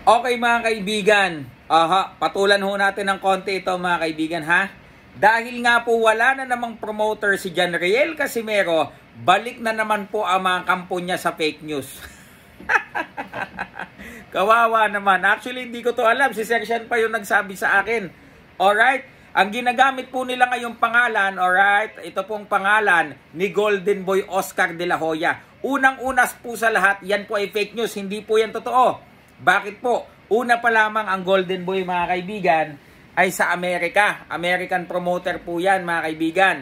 Okay mga kaibigan, patulan ho natin ng konti ito mga kaibigan ha. Dahil nga po wala na namang promoter si John Riel Casimero, balik na naman po ang mga kampo niya sa fake news. Kawawa naman. Actually hindi ko to alam, si Sershan pa yung nagsabi sa akin. Alright, ang ginagamit po nila ngayong pangalan, alright, ito pong pangalan ni Golden Boy Oscar De La Hoya. Unang-unas po sa lahat, yan po ay fake news, hindi po yan totoo. Bakit po? Una pa lamang ang Golden Boy mga kaibigan ay sa Amerika. American promoter po yan mga kaibigan.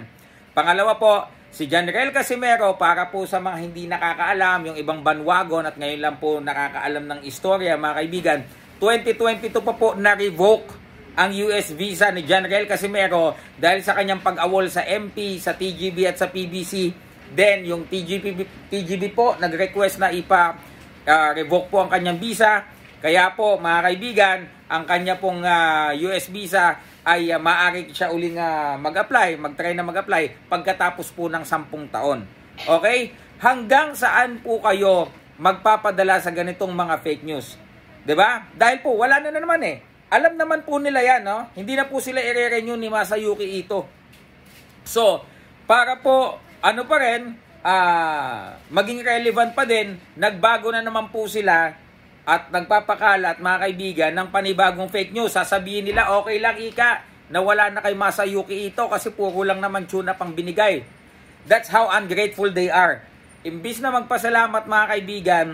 Pangalawa po, si John Riel Casimero, para po sa mga hindi nakakaalam, yung ibang bandwagon at ngayon lang po nakakaalam ng istorya mga kaibigan, 2022 pa po na-revoke ang US visa ni John Riel Casimero dahil sa kanyang pag-awol sa MP, sa TGB at sa PBC. Then yung TGB po nag-request na revoke po ang kanyang visa. Kaya po mga kaibigan, ang kanya pong US visa ay maaari siya uling mag-apply, mag-try na mag-apply pagkatapos po ng 10 taon. Okay? Hanggang saan po kayo magpapadala sa ganitong mga fake news? 'Di ba? Dahil po wala na naman eh. Alam naman po nila 'yan, no? Hindi na po sila i-renew ni Masayuki Ito. So, para po ano pa rin maging relevant pa din, nagbago na naman po sila at nagpapakalat mga kaibigan ng panibagong fake news. Sasabihin nila okay lang ika na wala na kay Masayuki Ito kasi puro lang naman tuna pang binigay. That's how ungrateful they are. Imbis na magpasalamat mga kaibigan,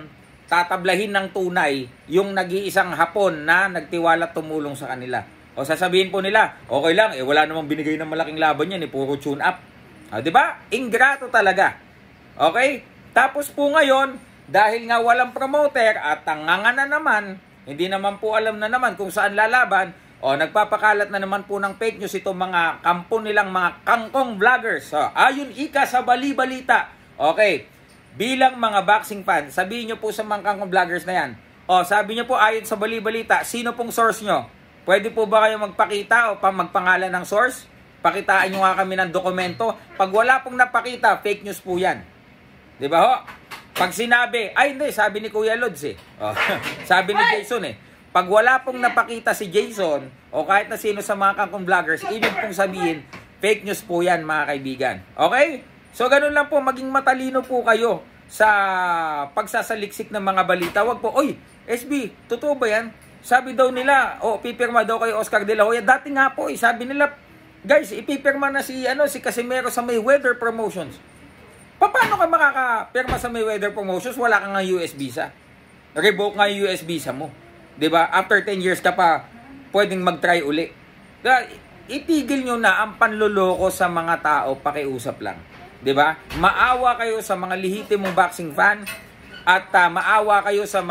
tatablahin ng tunay yung nag-iisang Hapon na nagtiwala tumulong sa kanila. O sasabihin po nila, okay lang, wala namang binigay ng malaking laban yan, puro tune up. Diba? Ingrato talaga. Okay? Tapos po ngayon, dahil nga walang promoter at tanganga na naman, hindi naman po alam na naman kung saan lalaban, nagpapakalat na naman po ng fake news itong mga kampo nilang mga kangkong vloggers. Ayon ika sa bali-balita. Okay, bilang mga boxing fans, sabihin nyo po sa mga kangkong vloggers na yan, sabi nyo po ayon sa bali-balita, sino pong source nyo? Pwede po ba kayo magpakita o magpangalan ng source? Pakitaan nyo nga kami ng dokumento. Pag wala pong napakita, fake news po yan. Diba ho? Pag sinabi, hindi, sabi ni Kuya Lods sabi ni Jason pag wala pong napakita si Jason o kahit na sino sa mga kangkong vloggers, ibig pong sabihin, fake news po yan mga kaibigan. Okay? So ganun lang po, maging matalino po kayo sa pagsasaliksik ng mga balita. Wag po, SB, totoo ba yan? Sabi daw nila, pipirma daw kay Oscar De La Hoya. Dati nga po, sabi nila, guys, ipipirma na si Casimero sa Mayweather Promotions. Paano ka makakapirma sa Mayweather Promotions? Wala kang US visa. Revoke nga yung US visa mo. 'Di ba? After 10 years ka pa pwedeng mag-try uli. Kaya itigil nyo na ang panloloko sa mga tao, pakiusap lang. 'Di ba? Maawa kayo sa mga lehitimong boxing fan at maawa kayo sa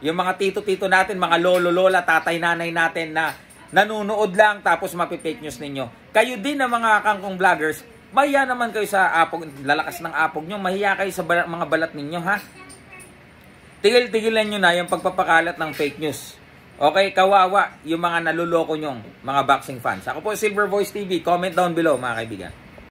yung mga tito-tito natin, mga lolo-lola, tatay-nanay natin na nanonood lang tapos mapi-fake news ninyo. Kayo din na mga kangkong vloggers, mahiya naman kayo sa apog, lalakas ng apog nyo, mahiya kayo sa mga balat ninyo, ha? Tigil-tigilan nyo na yung pagpapakalat ng fake news. Okay, kawawa yung mga naluloko nyong mga boxing fans. Ako po, Silver Voice TV. Comment down below, mga kaibigan.